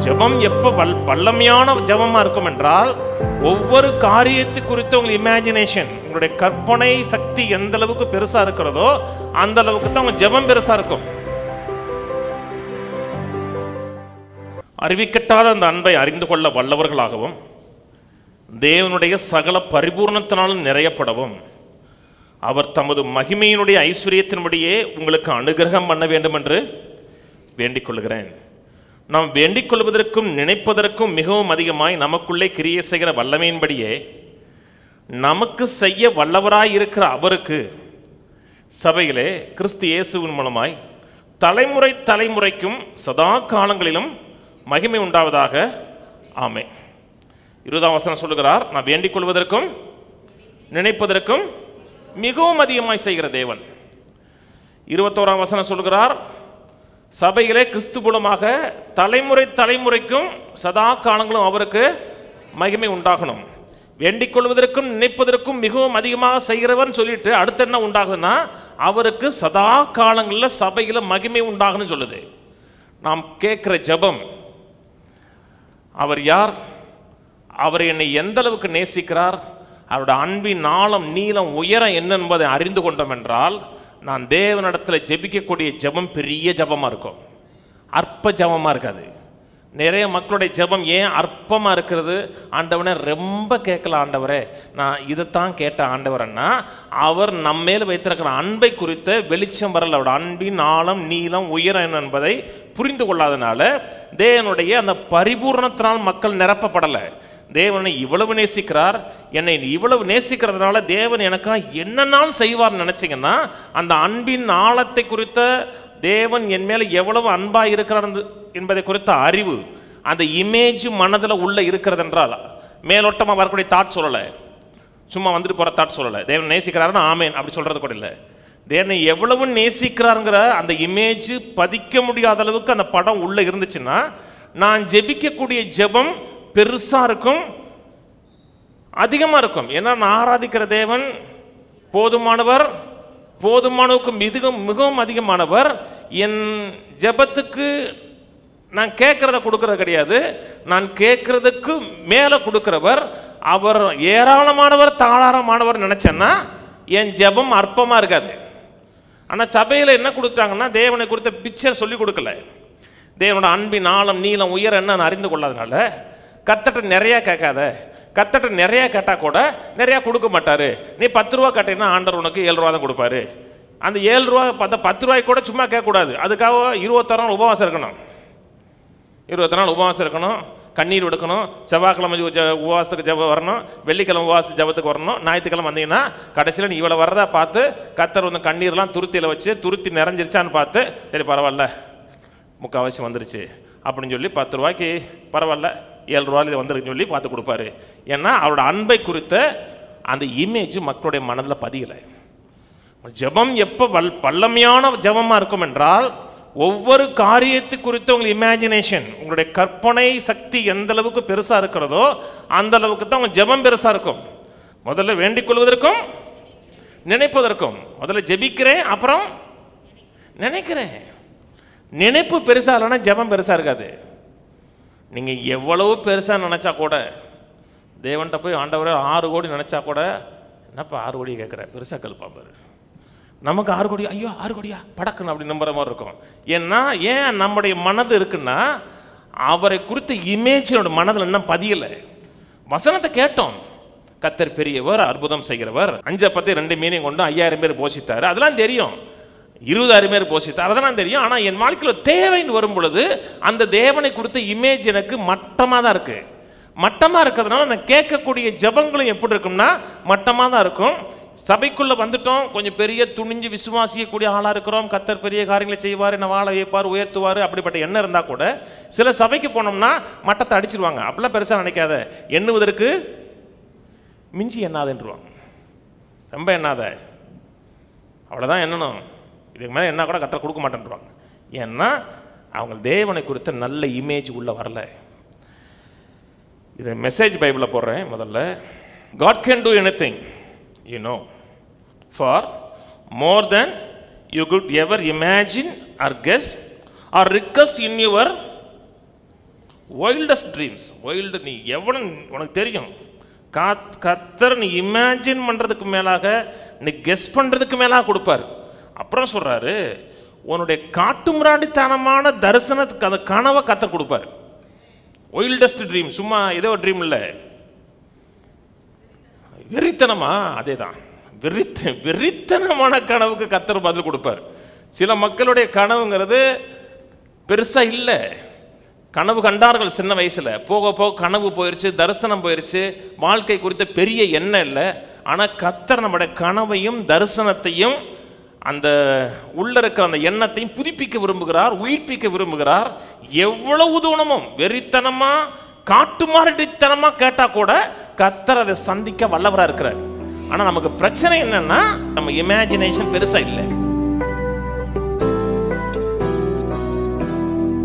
ஜெபம் எப்ப வல்லமையான ஜெபமா இருக்கும் என்றால், ஒவ்வொரு காரியத்தை குறித்து உங்க இமேஜினேஷன், உங்களுடைய கற்பனை சக்தி எந்த அளவுக்கு பெருசா இருக்கிறதோ அந்த அளவுக்கு தான் உங்க ஜெபம் பெருசா இருக்கும். அறிவிக்கட்டாத அந்த அன்பை அறிந்து கொள்ள வல்லவர்களாகவும், தேவனுடைய சகல பரிபூர்ணத்தினாலும் நிறையப்படவும், அவர் தமது மகிமையினுடைய ஐஸ்வர்யத்தின்படியே உங்களுக்கு அனுகிரகம் பண்ண வேண்டும் என்று வேண்டிக் கொள்கிறேன். நாம் வேண்டிக் கொள்வதற்கும் நினைப்பதற்கும் மிகவும் அதிகமாய் நமக்குள்ளே கிரியை செய்கிற வல்லமையின்படியே நமக்கு செய்ய வல்லவராய் இருக்கிற அவருக்கு சபையிலே கிறிஸ்து இயேசுவின் மூலமாய் தலைமுறை தலைமுறைக்கும் சதா காலங்களிலும் மகிமை உண்டாவதாக. ஆமென். 20ஆம் வசனம் சொல்லுகிறார், நான் வேண்டிக் கொள்வதற்கும் நினைப்பதற்கும் மிகவும் அதிகமாய் செய்கிற தேவன். 21ஆம் வசனம் சொல்லுகிறார், சபையிலே கிறிஸ்து மூலமாக தலைமுறை தலைமுறைக்கும் சதா காலங்களும் அவருக்கு மகிமை உண்டாகணும். வேண்டிக் கொள்வதற்கும் நினைப்பதற்கும் மிகவும் அதிகமாக செய்கிறவன் சொல்லிட்டு அடுத்து என்ன உண்டாகுதுன்னா, அவருக்கு சதா காலங்களில் சபையில் மகிமை உண்டாகணும்னு சொல்லுது. நாம் கேட்குற ஜெபம், அவர் யார், அவர் என்னை எந்த அளவுக்கு நேசிக்கிறார், அவருடைய அன்பின் ஆழம் நீளம் உயரம் என்ன என்பதை அறிந்து கொண்டோம் என்றால், நான் தேவனிடத்தில் ஜெபிக்கக்கூடிய ஜெபம் பெரிய ஜெபமாக இருக்கும், அற்ப ஜெபமாக இருக்காது. நிறைய மக்களுடைய ஜெபம் ஏன் அற்பமாக இருக்கிறது? ஆண்டவனை ரொம்ப கேட்கல ஆண்டவரே, நான் இதைத்தான் கேட்ட ஆண்டவரன்னா, அவர் நம்ம மேல் வைத்திருக்கிற அன்பை குறித்த வெளிச்சம் வரல, அவருடைய அன்பின் ஆழம் நீளம் உயரம் என்ன என்பதை புரிந்து கொள்ளாதனால தேவனுடைய அந்த பரிபூர்ணத்தினால் மக்கள் நிரப்பப்படலை. தேவனை இவ்வளவு நேசிக்கிறார், என்னை இவ்வளவு நேசிக்கிறதுனால தேவன் எனக்காக என்னன்னாலும் செய்வார்னு நினைச்சிங்கன்னா, அந்த அன்பின் ஆழத்தை குறித்த தேவன் என் மேலே எவ்வளவு அன்பாக இருக்கிறார் என்பதை குறித்த அறிவு, அந்த இமேஜ் மனதில் உள்ள இருக்கிறது என்றால், மேலோட்டமாக வரக்கூடிய தாட் சொல்லலை, சும்மா வந்துட்டு போகிற தாட் சொல்லலை. தேவன் நேசிக்கிறாருன்னு ஆமேன் அப்படி சொல்கிறது கூட இல்லை. தேவனை எவ்வளவு நேசிக்கிறாருங்கிற அந்த இமேஜ் பதிக்க முடியாத அளவுக்கு அந்த படம் உள்ளே இருந்துச்சுன்னா, நான் ஜெபிக்கக்கூடிய ஜெபம் பெருசாக இருக்கும், அதிகமாக இருக்கும். ஏன்னா நான் ஆராதிக்கிற தேவன் போதுமானவர், போதுமானவுக்கு மிகவும் அதிகமானவர். என் ஜெபத்துக்கு நான் கேட்கறத கொடுக்கறது கிடையாது, நான் கேட்கறதுக்கு மேலே கொடுக்கிறவர். அவர் ஏராளமானவர் தாராளமானவர் நினைச்சேன்னா என் ஜெபம் அற்பமாக இருக்காது. ஆனால் சபையில் என்ன கொடுத்தாங்கன்னா, தேவனை குறித்த பிக்சர் சொல்லி கொடுக்கல. தேவனோட அன்பின் ஆழம் நீளம் உயரம் என்ன அறிந்து கொள்ளாதனால, கர்த்தர்ட்ட நிறையா கேட்காத, கர்த்தர்ட்ட நிறையா கேட்டால் கூட நிறையா கொடுக்க மாட்டார். நீ 10 ரூபா கேட்டீங்கன்னா ஆண்டவர் உனக்கு 7 ரூபா தான் கொடுப்பாரு. அந்த 7 ரூபா பார்த்தா 10 ரூபாய்க்கு கூட சும்மா கேட்கக்கூடாது. அதுக்காக 21 நாள் உபவாசம் இருக்கணும், 20 நாள் உபவாசம் இருக்கணும், கண்ணீர் எடுக்கணும், செவ்வாய்க்கிழமை உபவாசத்துக்கு ஜபம் வரணும், வெள்ளிக்கிழமை உபவாச ஜபத்துக்கு வரணும், ஞாயிற்றுக்கிழமை வந்தீங்கன்னா கடைசியில் நீ இவ்வளோ வரதா பார்த்து கர்த்தர் வந்து கண்ணீர்லாம் துருத்தியில் வச்சு துருத்தி நிறைஞ்சிருச்சான்னு பார்த்து, சரி பரவாயில்ல முக்கால்வாசி வந்துருச்சு அப்படின்னு சொல்லி 10 ரூபாய்க்கு பரவாயில்ல 7 ரூபாயில் இது வந்துருக்குன்னு சொல்லி பார்த்து கொடுப்பாரு. ஏன்னா அவரோட அன்பை குறித்த அந்த இமேஜ் மக்களுடைய மனதில் பதியலை. ஜெபம் எப்போ வல்லமையான ஜெபமாக இருக்கும் என்றால், ஒவ்வொரு காரியத்தை குறித்து உங்கள் இமேஜினேஷன், உங்களுடைய கற்பனை சக்தி எந்த அளவுக்கு பெருசாக இருக்கிறதோ அந்த அளவுக்கு தான் உங்கள் ஜெபம் பெருசாக இருக்கும். முதல்ல வேண்டிக் கொள்வதற்கும் நினைப்பதற்கும், முதல்ல ஜெபிக்கிறேன் அப்புறம் நினைக்கிறேன். நினைப்பு பெருசாக இல்லைன்னா ஜெபம் பெருசாக இருக்காது. நீங்கள் எவ்வளவு பெருசாக நினச்சா கூட, தேவன்கிட்ட போய் ஆண்டவரை 6 கோடி நினச்சா கூட, என்னப்பா 6 கோடி கேட்குற, பெருசாக கழுப்பா பாரு. நமக்கு 6 கோடி, ஐயோ 6 கோடியா படக்குன்னு அப்படி நம்புற மாதிரி இருக்கும். ஏன்னா ஏன் நம்முடைய மனது இருக்குன்னா, அவரை குறித்த இமேஜ் என்னோட மனதில் என்ன பதியலை. வசனத்தை கேட்டோம், கர்த்தர் பெரியவர் அற்புதம் செய்கிறவர், 5 10 2 மீனையும் கொண்டு 5000 பேர் போஷித்தார், அதெல்லாம் தெரியும். 20,000 பேர் போஷித்தார், அதெல்லாம் தெரியும். ஆனால் என் வாழ்க்கையில் தேவைன்னு வரும் பொழுது அந்த தேவனை குறித்த இமேஜ் எனக்கு மட்டமாக தான் இருக்குது. மட்டமாக இருக்கிறதுனால நான் கேட்கக்கூடிய ஜபங்களும் எப்படி இருக்கும்னா மட்டமாக தான் இருக்கும். சபைக்குள்ளே வந்துட்டோம், கொஞ்சம் பெரிய துணிஞ்சு விசுவாசிக்கக்கூடிய ஆளாக இருக்கிறோம், கர்த்தர் பெரிய காரியங்களை செய்வார், என்ன வாழ வைப்பார், உயர்த்துவார், அப்படிப்பட்ட எண்ணம் இருந்தால் கூட சில சபைக்கு போனோம்னா மட்டத்தை அடிச்சிருவாங்க. அப்படிலாம் பெருசாக நினைக்காத, எண்ணுவதற்கு மிஞ்சி எண்ணாதன்றுவாங்க. ரொம்ப எண்ணாத, அவ்வளோதான் எண்ணணும், இதுக்கு மேலே என்ன கூட கர்த்தர் கொடுக்க மாட்டேன்றாங்க. ஏன்னா அவங்க தேவனை குறித்த நல்ல இமேஜ் உள்ள வரல. இது மெசேஜ் பைபிளில் போடுறேன். முதல்ல, God can do anything, you know, for more than you could ever imagine or guess or request in your wildest dreams. Wild, நீ எவ்வளோ உனக்கு தெரியும், கர்த்தர் நீ இமேஜின் பண்ணுறதுக்கு மேலாக, நீ கெஸ் பண்ணுறதுக்கு மேலாக கொடுப்பார். அப்புறம் சொல்கிறாரு, உன்னுடைய காட்டுமிராண்டித்தனமான தரிசனத்துக்கு அந்த கனவை கர்த்தர் கொடுப்பார். வைல்டஸ்ட் ட்ரீம், சும்மா ஏதோ ஒரு ட்ரீம் இல்லை, வெறித்தனமா, அதே தான், வெறித்தனமான கனவுக்கு கர்த்தர் பதில் கொடுப்பார். சில மக்களுடைய கனவுங்கிறது பெருசாக இல்லை, கனவு கண்டார்கள் சின்ன வயசில், போக போக கனவு போயிடுச்சு, தரிசனம் போயிடுச்சு, வாழ்க்கை குறித்த பெரிய எண்ணம் இல்லை. ஆனால் கர்த்தர் நம்முடைய கனவையும் தரிசனத்தையும் அந்த உள்ள இருக்கிற அந்த எண்ணத்தையும் புதுப்பிக்க விரும்புகிறார், உயிர்ப்பிக்க விரும்புகிறார். எவ்வளவு தூரமும் வெறித்தனமாக காட்டுமாரடித்தனமாக கேட்டால் கூட கர்த்தர் அதை சந்திக்க வல்லவராக இருக்கிறார். ஆனால் நமக்கு பிரச்சனை என்னன்னா, நம்ம இமேஜினேஷன் பெருசாக இல்லை.